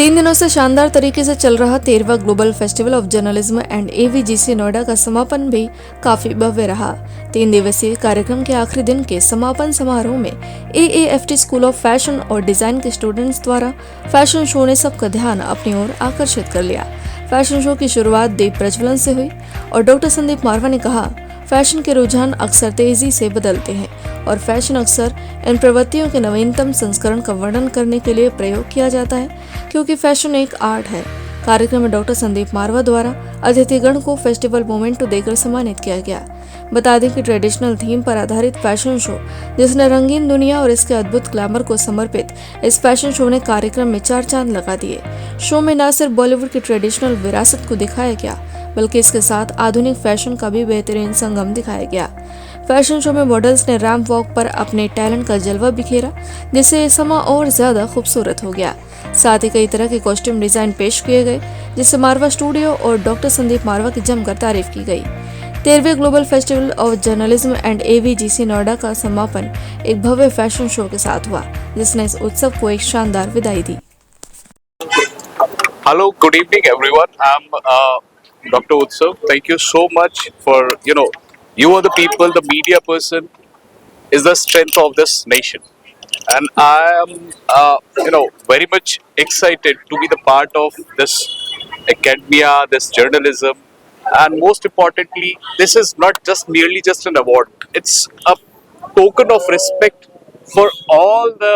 3 दिनों से शानदार तरीके से चल रहा 13वां global festival of journalism and AVGC Noida का समापन भी काफी भव्य रहा। 3 दिवसीय कार्यक्रम के आखिरी दिन के समापन समारोह में AAFT स्कूल ऑफ फैशन और डिजाइन के स्टूडेंट्स द्वारा फैशन शो ने सबका ध्यान अपनी ओर आकर्षित कर लिया। फैशन शो की शुरुआत दीप प्रज्वलन से हुई और डॉक्टर संदीप मारवा ने कहा, फैशन के रुझान अक्सर तेजी से बदलते हैं और फैशन अक्सर इन प्रवृत्तियों के नवीनतम संस्करण का वर्णन करने के लिए प्रयोग किया जाता है, क्योंकि फैशन एक आर्ट है। कार्यक्रम में डॉक्टर संदीप मारवा द्वारा अतिथिगण को फेस्टिवल मोमेंटो देकर सम्मानित किया गया। बता दें कि ट्रेडिशनल थीम पर आधारित फैशन शो, जिसने रंगीन दुनिया और इसके अद्भुत ग्लैमर को समर्पित इस फैशन शो ने कार्यक्रम में 4 चांद लगा दिए। शो में न सिर्फ बॉलीवुड की ट्रेडिशनल विरासत को दिखाया गया, बल्कि इसके साथ आधुनिक फैशन का भी बेहतरीन संगम दिखाया गया। फैशन शो में मॉडल्स ने रैंप वॉक पर अपने टैलेंट का जलवा बिखेरा, जिससे ये समा और ज्यादा खूबसूरत हो गया। साथ ही कई तरह के कॉस्ट्यूम डिजाइन पेश किए गए, जिससे मारवा स्टूडियो और डॉक्टर संदीप मारवा की जमकर तारीफ की गई। 13वें global festival of journalism and AVGC Noida का समापन एक भव्य फैशन शो के साथ हुआ, जिसने इस उत्सव को एक शानदार विदाई दी। Hello, good evening everyone. I'm Dr. Utsav. Thank you so much for, you are the people, the media person is the strength of this nation. And I am, very much excited to be the part of this academia, this journalism. And most importantly, this is not just merely just an award. It's a token of respect for all the,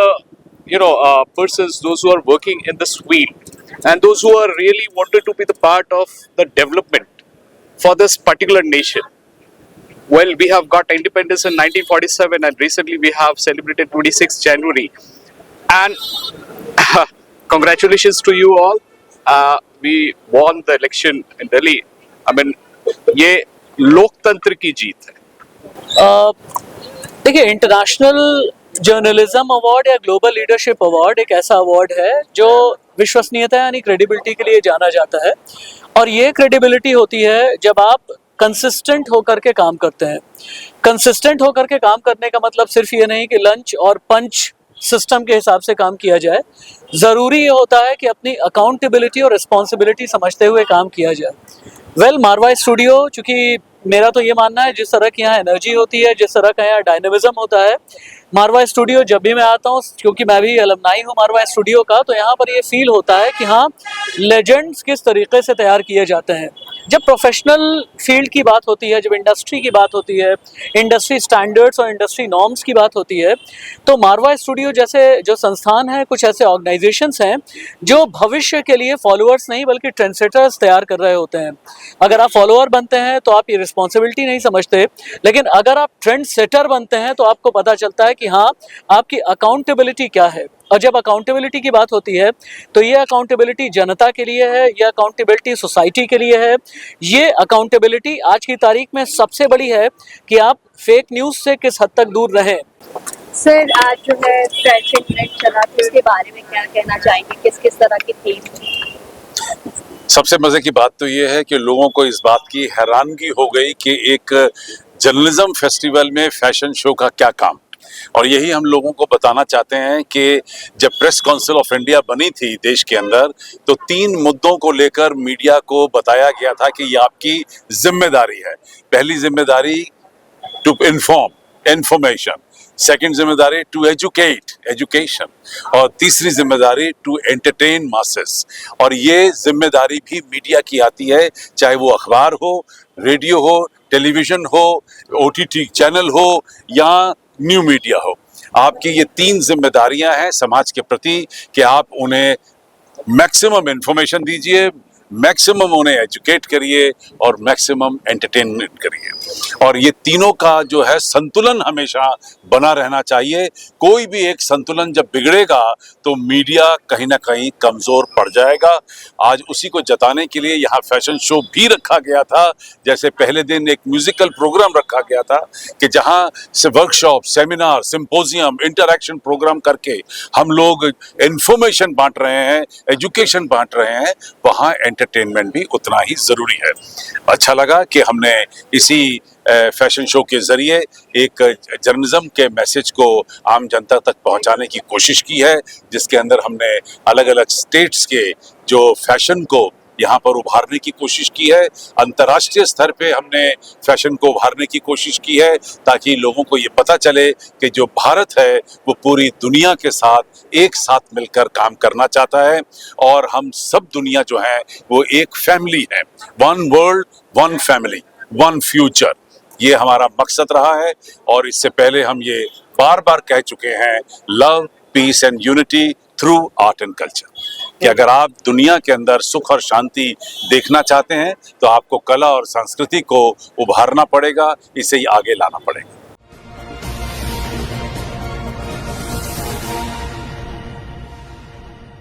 persons, those who are working in this field. And those who are really wanted to be the part of the development for this particular nation. Well, we have got independence in 1947 and recently we have celebrated 26th January. And congratulations to you all. We won the election in Delhi. I mean, ये लोकतंत्र की जीत है। देखिए, international journalism award या global leadership award एक ऐसा award है जो विश्वसनीयता यानी क्रेडिबिलिटी के लिए जाना जाता है। और ये क्रेडिबिलिटी होती है जब आप कंसिस्टेंट होकर के काम करते हैं। कंसिस्टेंट होकर के काम करने का मतलब सिर्फ ये नहीं कि लंच और पंच सिस्टम के हिसाब से काम किया जाए। ज़रूरी ये होता है कि अपनी अकाउंटेबिलिटी और रिस्पॉन्सिबिलिटी समझते हुए काम किया जाए। मारवा स्टूडियो, चूँकि मेरा तो ये मानना है जिस तरह की यहाँ एनर्जी होती है, जिस तरह का यहाँ डायनेमिज्म होता है, मारवा स्टूडियो जब भी मैं आता हूँ, क्योंकि मैं भी अलमनाई हूँ मारवा स्टूडियो का, तो यहाँ पर ये फील होता है कि हाँ, लेजेंड्स किस तरीके से तैयार किए जाते हैं। जब प्रोफेशनल फील्ड की बात होती है, जब इंडस्ट्री की बात होती है, इंडस्ट्री स्टैंडर्ड्स और इंडस्ट्री नॉर्म्स की बात होती है, तो मारवा स्टूडियो जैसे जो संस्थान हैं, कुछ ऐसे ऑर्गेनाइजेशंस हैं जो भविष्य के लिए फॉलोअर्स नहीं बल्कि ट्रेंडसेटर्स तैयार कर रहे होते हैं। अगर आप फॉलोअर बनते हैं तो आप ये रिस्पॉन्सिबिलिटी नहीं समझते, लेकिन अगर आप ट्रेंड सेटर बनते हैं तो आपको पता चलता है कि हाँ, आपकी अकाउंटेबिलिटी क्या है। और जब अकाउंटेबिलिटी की बात होती है तो ये अकाउंटेबिलिटी जनता के लिए है, ये अकाउंटेबिलिटी सोसाइटी के लिए है। ये अकाउंटेबिलिटी आज की तारीख में सबसे बड़ी है कि आप फेक न्यूज़ से किस हद तक दूर रहें। सर, आज जो है फैशन ट्रेंड चला, तो उसके बारे में क्या कहना चाहेंगे? किस किस तरह की थीम? सबसे मजे की बात तो ये है कि लोगों को इस बात की हैरानगी हो गई कि एक जर्नलिज्म फेस्टिवल में फैशन शो का क्या काम। और यही हम लोगों को बताना चाहते हैं कि जब प्रेस काउंसिल ऑफ इंडिया बनी थी देश के अंदर, तो 3 मुद्दों को लेकर मीडिया को बताया गया था कि ये आपकी जिम्मेदारी है। पहली जिम्मेदारी टू इन्फॉर्म, इंफॉर्मेशन। सेकंड जिम्मेदारी टू एजुकेट, एजुकेशन। और तीसरी जिम्मेदारी टू एंटरटेन मासेस। और ये जिम्मेदारी भी मीडिया की आती है, चाहे वो अखबार हो, रेडियो हो, टेलीविजन हो, OTT चैनल हो या न्यू मीडिया हो। आपकी ये 3 जिम्मेदारियां हैं समाज के प्रति कि आप उन्हें मैक्सिमम इंफॉर्मेशन दीजिए, मैक्सिमम उन्हें एजुकेट करिए और मैक्सिमम एंटरटेनमेंट करिए। और ये तीनों का जो है संतुलन हमेशा बना रहना चाहिए। कोई भी एक संतुलन जब बिगड़ेगा तो मीडिया कहीं ना कहीं कमज़ोर पड़ जाएगा। आज उसी को जताने के लिए यहाँ फैशन शो भी रखा गया था। जैसे पहले दिन एक म्यूजिकल प्रोग्राम रखा गया था कि जहाँ से workshop, seminar, symposium, interaction program करके हम लोग इंफॉर्मेशन बांट रहे हैं, एजुकेशन बांट रहे हैं, वहाँ एंटरटेनमेंट भी उतना ही ज़रूरी है। अच्छा लगा कि हमने इसी फैशन शो के जरिए एक जर्नलिज्म के मैसेज को आम जनता तक पहुंचाने की कोशिश की है, जिसके अंदर हमने अलग अलग स्टेट्स के जो फैशन को यहाँ पर उभारने की कोशिश की है। अंतर्राष्ट्रीय स्तर पे हमने फैशन को उभारने की कोशिश की है, ताकि लोगों को ये पता चले कि जो भारत है वो पूरी दुनिया के साथ एक साथ मिलकर काम करना चाहता है, और हम सब दुनिया जो है वो एक फैमिली है। One world, one family, one future, ये हमारा मकसद रहा है। और इससे पहले हम ये बार बार कह चुके हैं, love, peace and unity through art and culture, कि अगर आप दुनिया के अंदर सुख और शांति देखना चाहते हैं तो आपको कला और संस्कृति को उभारना पड़ेगा, इसे ही आगे लाना पड़ेगा।